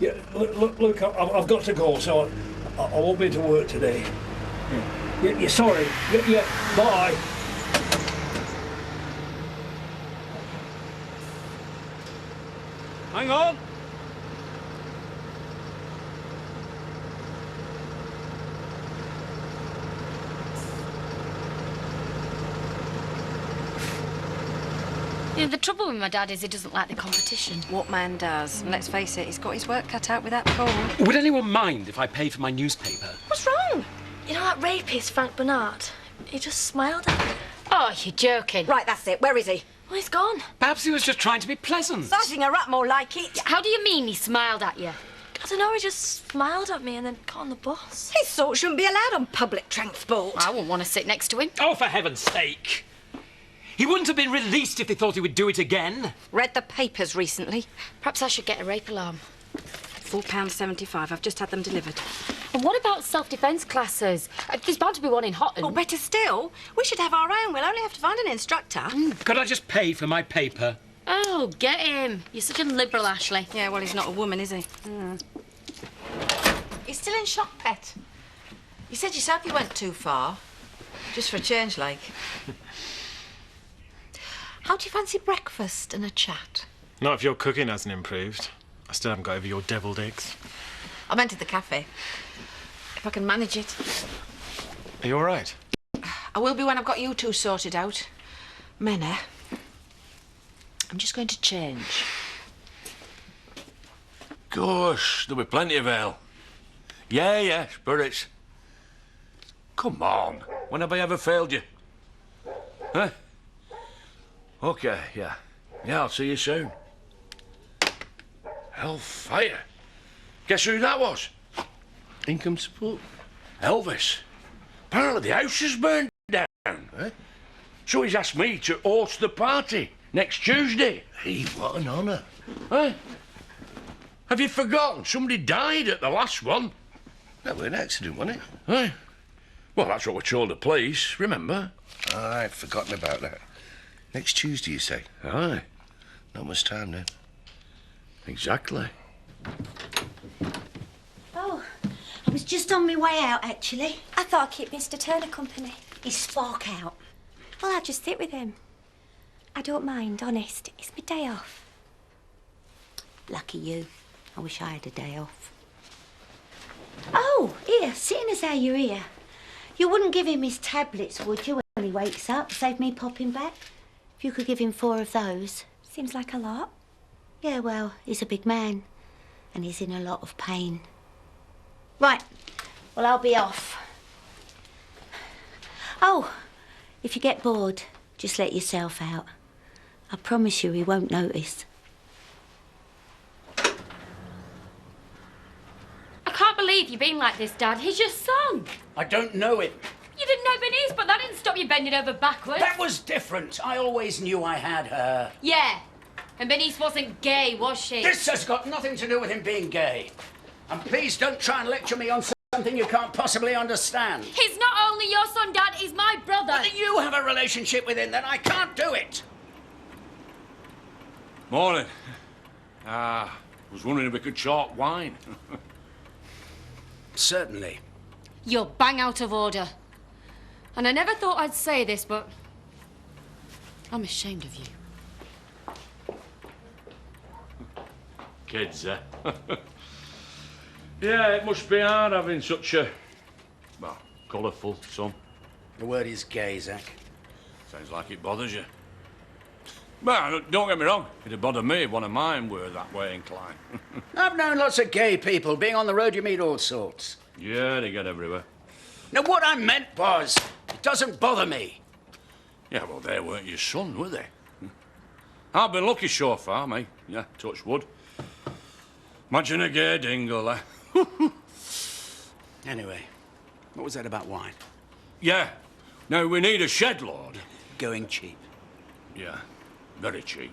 Yeah, look, I've got to go, so I won't be to work today. Yeah, sorry. Yeah, bye. Hang on. Yeah, the trouble with my dad is he doesn't like the competition. What man does? And let's face it, he's got his work cut out with that poll. Would anyone mind if I pay for my newspaper? What's wrong? You know that rapist, Frank Bernard? He just smiled at me. Oh, you're joking. Right, that's it. Where is he? Well, he's gone. Perhaps he was just trying to be pleasant. Sizing her up more like it. How do you mean he smiled at you? I don't know, he just smiled at me and then got on the bus. His sort shouldn't be allowed on public transport. I wouldn't want to sit next to him. Oh, for heaven's sake. He wouldn't have been released if they thought he would do it again. Read the papers recently. Perhaps I should get a rape alarm. £4.75. I've just had them delivered. And what about self-defence classes? There's bound to be one in Hotton. Or better still, we should have our own. We'll only have to find an instructor. Could I just pay for my paper? Oh, get him. You're such a liberal, Ashley. Yeah, well, he's not a woman, is he? He's still in shock, Pet. You said yourself you went too far. Just for a change, like. How do you fancy breakfast and a chat? Not if your cooking hasn't improved. I still haven't got over your devilled eggs. I meant at the cafe. If I can manage it. Are you all right? I will be when I've got you two sorted out. Mena, I'm just going to change. Gosh, there'll be plenty of ale. Yeah, spirits. Come on, when have I ever failed you? Huh? OK, yeah. Yeah, I'll see you soon. Hellfire. Guess who that was? Income support? Elvis. Apparently the house is burned down. Eh? So he's asked me to host the party next Tuesday. Hey, what an honour. Eh? Have you forgotten? Somebody died at the last one. That was an accident, wasn't it? Eh? Well, that's what we told the police, remember? I'd forgotten about that. Next Tuesday, you say? Aye. Not much time, then. Exactly. Oh, I was just on my way out, actually. I thought I'd keep Mr. Turner company. He's spark out. Well, I'll just sit with him. I don't mind, honest. It's my day off. Lucky you. I wish I had a day off. Oh, here, seeing as how you're here, you wouldn't give him his tablets, would you, when he wakes up? Save me popping back? If you could give him 4 of those. Seems like a lot. Yeah, well, he's a big man, and he's in a lot of pain. Right, well, I'll be off. Oh, if you get bored, just let yourself out. I promise you he won't notice. I can't believe you're being like this, Dad. He's your son. I don't know it. You didn't know Bernice, but that didn't stop you bending over backwards. That was different. I always knew I had her. Yeah. And Bernice wasn't gay, was she? This has got nothing to do with him being gay. And please don't try and lecture me on something you can't possibly understand. He's not only your son, Dad, he's my brother. Whether you have a relationship with him, then I can't do it. Morning. I was wondering if we could chalk wine. Certainly. You're bang out of order. And I never thought I'd say this, but I'm ashamed of you. Kids, eh? Yeah, it must be hard having such a, well, colourful son. The word is gay, Zach. Sounds like it bothers you. Well, don't get me wrong. It'd bother me if one of mine were that way inclined. I've known lots of gay people. Being on the road, you meet all sorts. Yeah, they get everywhere. Now, what I meant was, it doesn't bother me. Yeah, well, they weren't your son, were they? I've been lucky so far, mate. Yeah, touch wood. Imagine a gay dingle, eh? Anyway, what was that about wine? Yeah. Now, we need a shed load. Going cheap. Yeah, very cheap.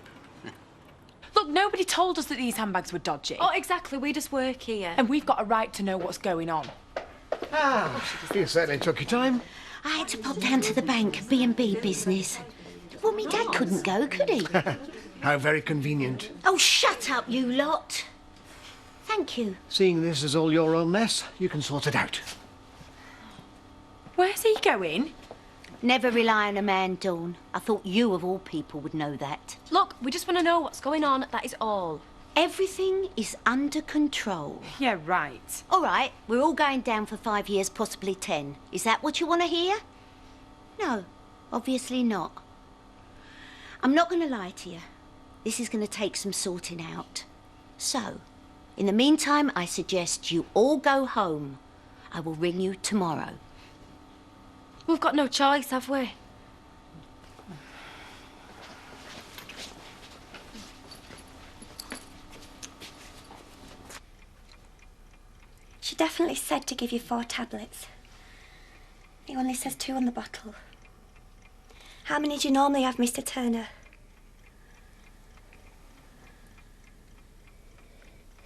Look, nobody told us that these handbags were dodgy. Oh, exactly. We just work here. And we've got a right to know what's going on. You certainly took your time. I had to pop down to the bank, B&B business. Well, me dad couldn't go, could he? How very convenient. Oh, shut up, you lot. Thank you. Seeing this is all your own mess, you can sort it out. Where's he going? Never rely on a man, Dawn. I thought you, of all people, would know that. Look, we just want to know what's going on, that is all. Everything is under control. Yeah, right. All right, we're all going down for 5 years, possibly 10. Is that what you want to hear? No, obviously not. I'm not going to lie to you. This is going to take some sorting out. So, in the meantime, I suggest you all go home. I will ring you tomorrow. We've got no choice, have we? She definitely said to give you 4 tablets. It only says 2 on the bottle. How many do you normally have, Mr. Turner?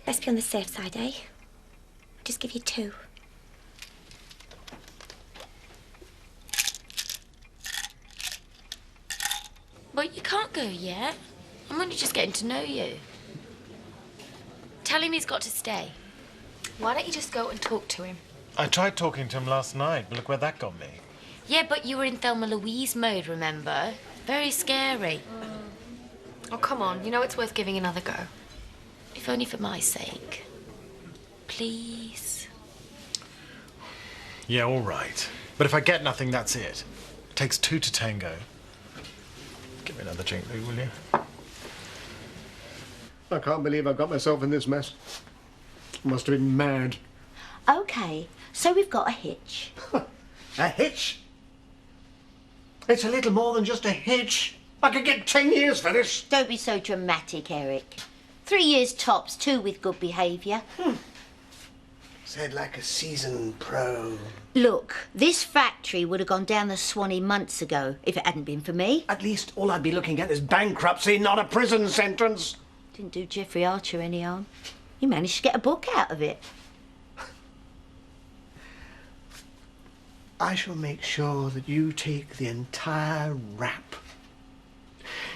Best be on the safe side, eh? Just give you 2. But you can't go yet. I'm only just getting to know you. Tell him he's got to stay. Why don't you just go and talk to him? I tried talking to him last night, but look where that got me. Yeah, but you were in Thelma Louise mode, remember? Very scary. Oh, come on. You know it's worth giving another go. If only for my sake. Please. Yeah, all right. But if I get nothing, that's it. It takes 2 to tango. Give me another drink, Lou, will you? I can't believe I got myself in this mess. Must have been mad. OK, so we've got a hitch. A hitch? It's a little more than just a hitch. I could get 10 years for this. Don't be so dramatic, Eric. 3 years tops, 2 with good behaviour. Said like a seasoned pro. Look, this factory would have gone down the Swanee months ago if it hadn't been for me. At least all I'd be looking at is bankruptcy, not a prison sentence. Didn't do Jeffrey Archer any harm. He managed to get a book out of it. I shall make sure that you take the entire rap.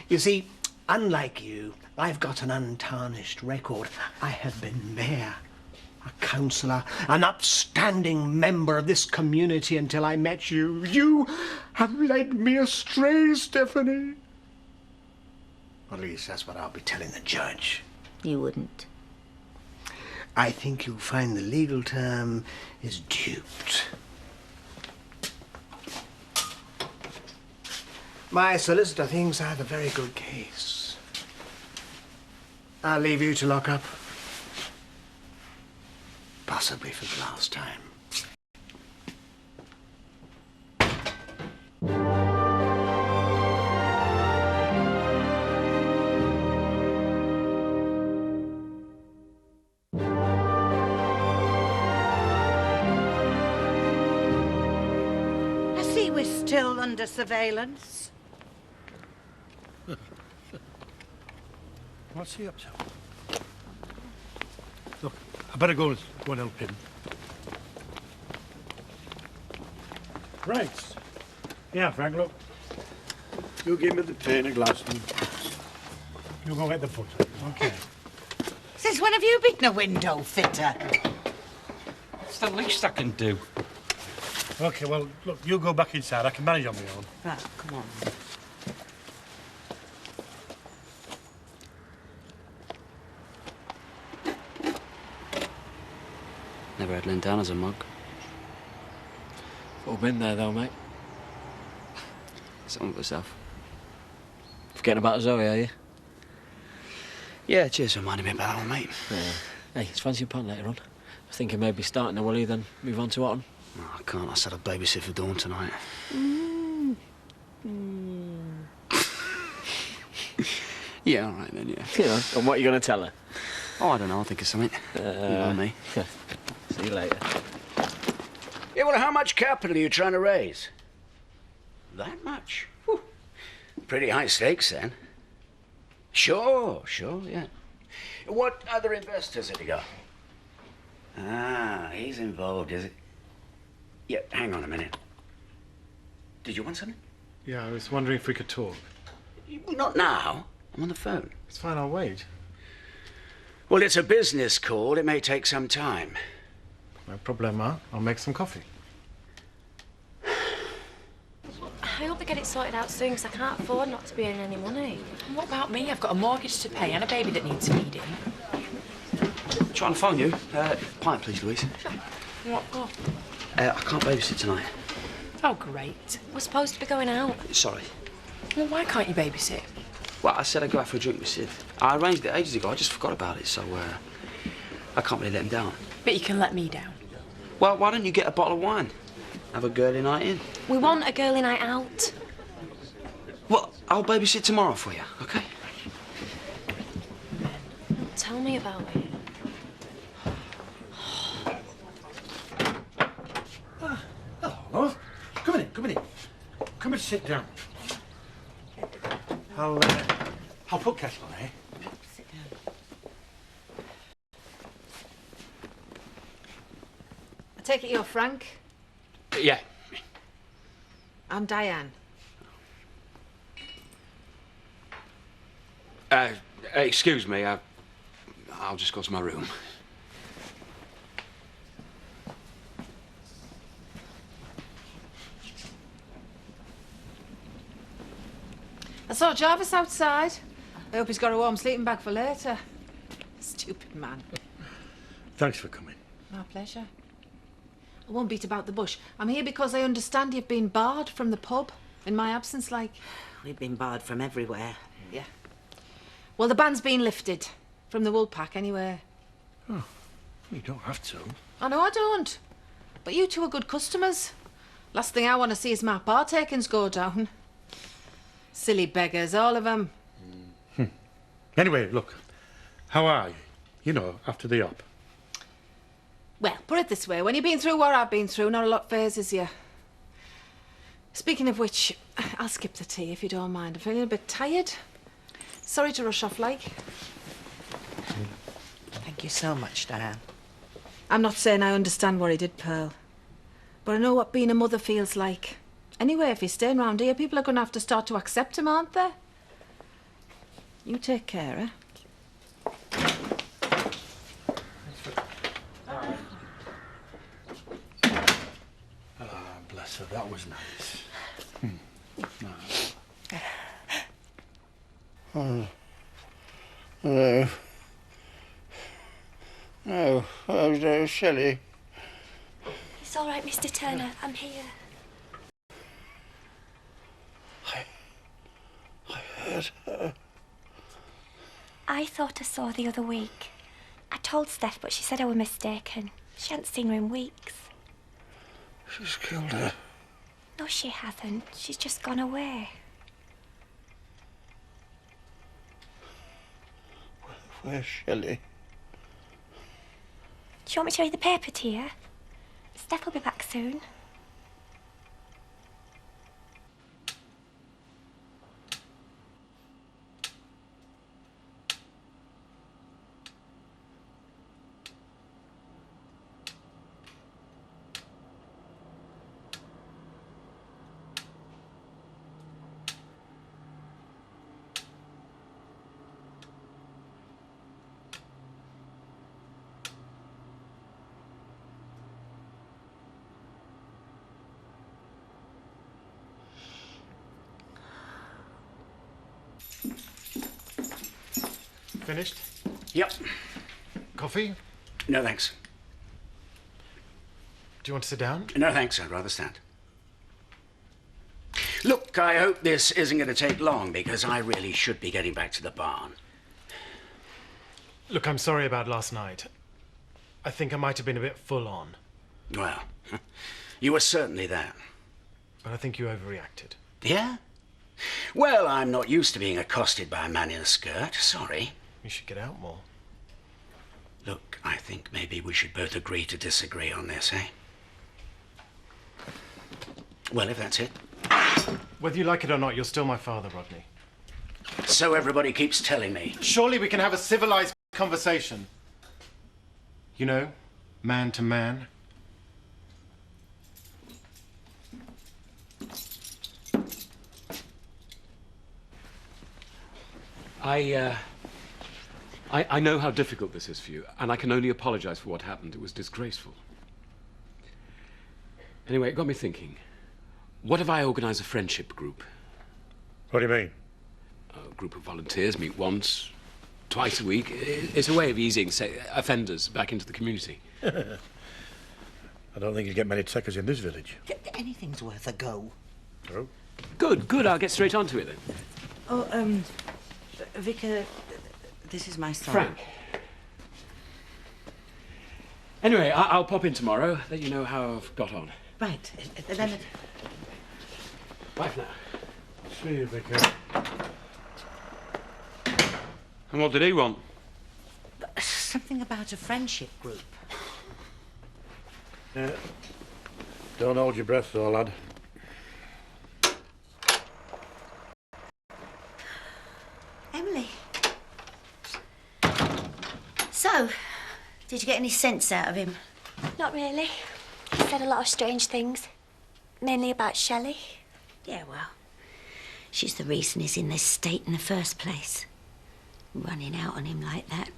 You see, unlike you, I've got an untarnished record. I have been mayor, a councillor, an upstanding member of this community until I met you. You have led me astray, Stephanie. At least that's what I'll be telling the judge. You wouldn't. I think you'll find the legal term is duped. My solicitor thinks I have a very good case. I'll leave you to lock up. Possibly for the last time. I see we're still under surveillance. What's he up to? Look, I better go and help him. Right. Yeah, Frank, look. You give me the pane of glass and you go get the butter. Okay. Since when have you been a window fitter? It's the least I can do. Okay, well, look, you go back inside. I can manage on my own. Right, come on. Never had Lynn down as a mug. All been there, though, mate. Something for yourself. Forgetting about Zoe, are you? Yeah, cheers for reminding me about that one, mate. Yeah. Hey, it's fancy a punt later on. I was thinking maybe starting the Willie, then move on to Otten. No, I can't. I said I'd babysit for Dawn tonight. Yeah, all right then, yeah. Yeah, and what are you going to tell her? Oh, I don't know. I'll think of something. You know me. See you later. Yeah, well, how much capital are you trying to raise? That much? Whew. Pretty high stakes, then. Sure, yeah. What other investors have you got? Ah, he's involved, is it? Yeah, hang on a minute. Did you want something? Yeah, I was wondering if we could talk. Well, not now. I'm on the phone. It's fine, I'll wait. Well, it's a business call. It may take some time. No problema. I'll make some coffee. I hope they get it sorted out soon, because I can't afford not to be earning any money. And what about me? I've got a mortgage to pay and a baby that needs feeding. Trying to phone you. Pint, please, Louise. What for? I can't babysit tonight. Oh, great. We're supposed to be going out. Sorry. Well, why can't you babysit? Well, I said I'd go out for a drink with Sid. I arranged it ages ago. I just forgot about it, so I can't really let him down. But you can let me down. Well, why don't you get a bottle of wine? Have a girly night in. We want a girly night out. Well, I'll babysit tomorrow for you, OK? Tell me about it. Hello. Come in. Come and sit down. I'll put kettle on, eh? Sit down. I take it you're Frank? Yeah. I'm Diane. Excuse me, I'll just go to my room. I saw Jarvis outside. I hope he's got a warm sleeping bag for later. Stupid man. Thanks for coming. My pleasure. I won't beat about the bush. I'm here because I understand you've been barred from the pub in my absence, like. We've been barred from everywhere. Yeah. Well, the ban's been lifted. From the wool pack, anyway. Oh, you don't have to. I know I don't. But you two are good customers. Last thing I want to see is my partakings go down. Silly beggars, all of them. Anyway, look. How are you? You know, after the op. Well, put it this way. When you've been through what I've been through, not a lot phases you. Speaking of which, I'll skip the tea if you don't mind. I'm feeling a bit tired. Sorry to rush off like. Thank you so much, Diane. I'm not saying I understand what he did, Pearl. But I know what being a mother feels like. Anyway, if he's staying round here, people are going to have to start to accept him, aren't they? You take care, eh? Ah, bless her, that was nice. Hello. Oh, Shelley. It's all right, Mr. Turner. I'm here. I heard her. I thought I saw her the other week. I told Steph, but she said I were mistaken. She hadn't seen her in weeks. She's killed her. No, she hasn't. She's just gone away. Where's Shelley? Do you want me to read the paper to you? Steph will be back soon. Finished? Yep. Coffee? No, thanks. Do you want to sit down? No, thanks. I'd rather stand. Look, I hope this isn't going to take long, because I really should be getting back to the barn. Look, I'm sorry about last night. I think I might have been a bit full on. Well, you were certainly that. But I think you overreacted. Yeah? Well, I'm not used to being accosted by a man in a skirt. Sorry. You should get out more. Look, I think maybe we should both agree to disagree on this, eh? Well, if that's it. Whether you like it or not, you're still my father, Rodney. So everybody keeps telling me. Surely we can have a civilized conversation. You know, man to man. I know how difficult this is for you, and I can only apologise for what happened. It was disgraceful. Anyway, it got me thinking. What if I organise a friendship group? What do you mean? A group of volunteers meet once, twice a week. It's a way of easing, say, offenders back into the community. I don't think you'll get many takers in this village. Anything's worth a go. Oh. Good. I'll get straight onto it then. Oh, Vicar, this is my son. Frank. Anyway, I'll pop in tomorrow, let you know how I've got on. Right. Then... Bye for now. See you, Vicar. And what did he want? Something about a friendship group. Yeah. Don't hold your breath, though, lad. Emily. So, did you get any sense out of him? Not really. He said a lot of strange things. Mainly about Shelley. Yeah, well, she's the reason he's in this state in the first place. Running out on him like that.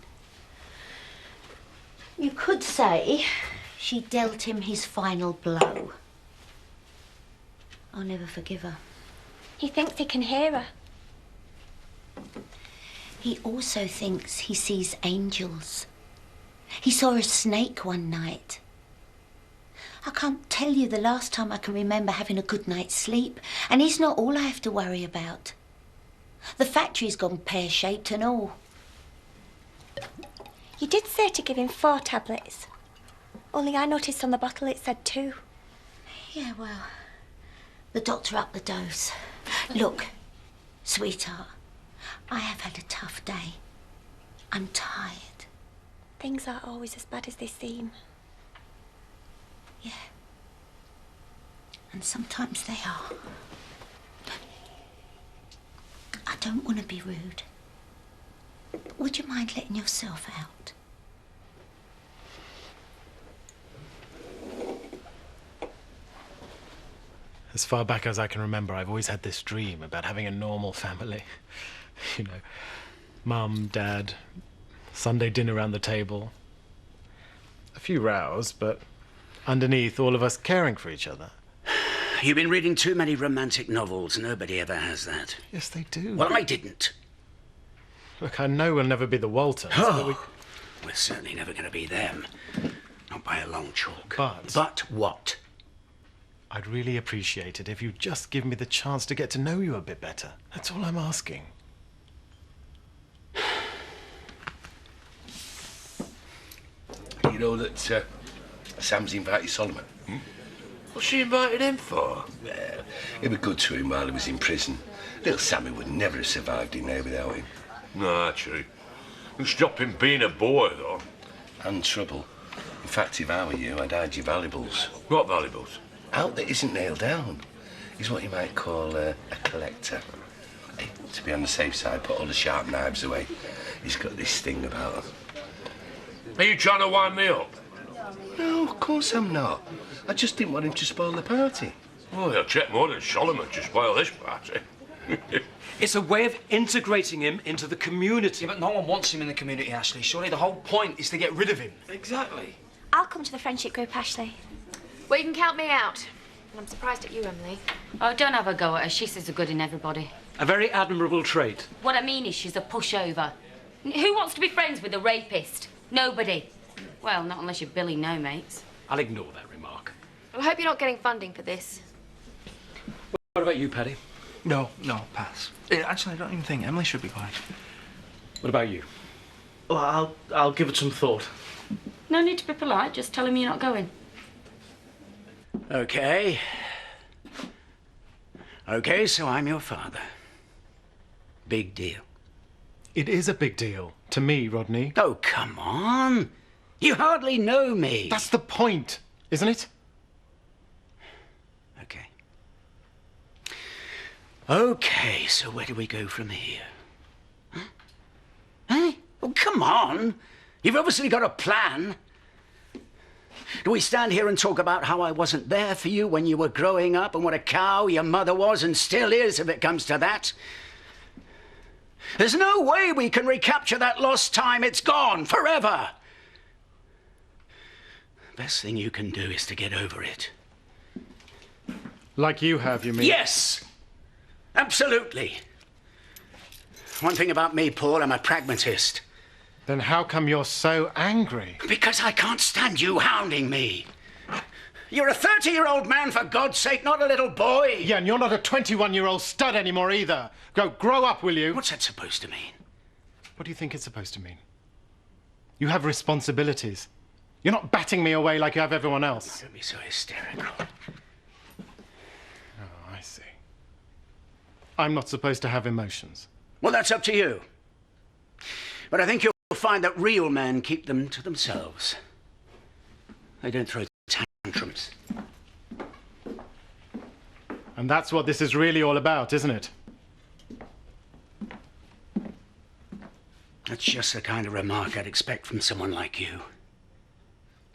You could say she dealt him his final blow. I'll never forgive her. He thinks he can hear her. He also thinks he sees angels. He saw a snake one night. I can't tell you the last time I can remember having a good night's sleep, and he's not all I have to worry about. The factory's gone pear-shaped and all. You did say to give him 4 tablets. Only I noticed on the bottle it said 2. Yeah, well, the doctor upped the dose. Look, sweetheart, I have had a tough day. I'm tired. Things aren't always as bad as they seem. Yeah. And sometimes they are. I don't want to be rude. But would you mind letting yourself out? As far back as I can remember, I've always had this dream about having a normal family. You know, Mum, Dad, Sunday dinner around the table. A few rows, but underneath, all of us caring for each other. You've been reading too many romantic novels. Nobody ever has that. Yes, they do. Well, I didn't. Look, I know we'll never be the Waltons, Oh, but we're certainly never going to be them. Not by a long chalk. But what? I'd really appreciate it if you'd just give me the chance to get to know you a bit better. That's all I'm asking. You know that Sam's invited Solomon? What's she invited him for? Well, it was good to him while he was in prison. Little Sammy would never have survived in there without him. No, true. You stop him being a boy, though. And trouble. In fact, if I were you, I'd hide your valuables. What valuables? Out that isn't nailed down. He's what you might call a collector. Hey, to be on the safe side, put all the sharp knives away. He's got this thing about him. Are you trying to wind me up? No, of course I'm not. I just didn't want him to spoil the party. Well, he'll check more than Solomon to spoil this party. It's a way of integrating him into the community. Yeah, but no one wants him in the community, Ashley. Surely the whole point is to get rid of him. Exactly. I'll come to the friendship group, Ashley. Well, you can count me out. And I'm surprised at you, Emily. Oh, don't have a go at her. She sees the good in everybody. A very admirable trait. What I mean is she's a pushover. Who wants to be friends with a rapist? Nobody. Well, not unless you're Billy No Mates. I'll ignore that remark. I hope you're not getting funding for this. What about you, Paddy? No, pass. Actually, I don't even think Emily should be going. What about you? Well, I'll give it some thought. No need to be polite. Just tell him you're not going. Okay. Okay, so I'm your father. Big deal. It is a big deal. To me, Rodney. Oh, come on. You hardly know me. That's the point, isn't it? Okay. Okay, so where do we go from here? Huh? Huh? Oh, come on. You've obviously got a plan. Do we stand here and talk about how I wasn't there for you when you were growing up and what a cow your mother was and still is if it comes to that? There's no way we can recapture that lost time. It's gone forever. Best thing you can do is to get over it. Like you have, you mean? Yes! Absolutely. One thing about me, Paul, I'm a pragmatist. Then how come you're so angry? Because I can't stand you hounding me. You're a 30-year-old man, for God's sake, not a little boy. Yeah, and you're not a 21-year-old stud anymore either. Grow up, will you? What's that supposed to mean? What do you think it's supposed to mean? You have responsibilities. You're not batting me away like you have everyone else. Don't be so hysterical. Oh, I see. I'm not supposed to have emotions. Well, that's up to you. But I think you'll find that real men keep them to themselves. They don't throw tantrums. And that's what this is really all about, isn't it? That's just the kind of remark I'd expect from someone like you.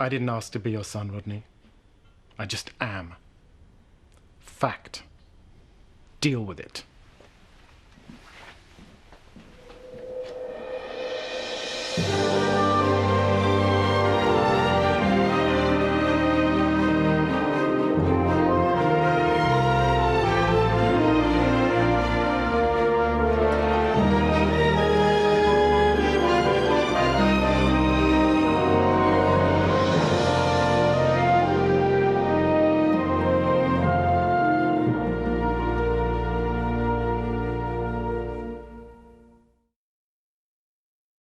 I didn't ask to be your son, Rodney. I just am. Fact. Deal with it.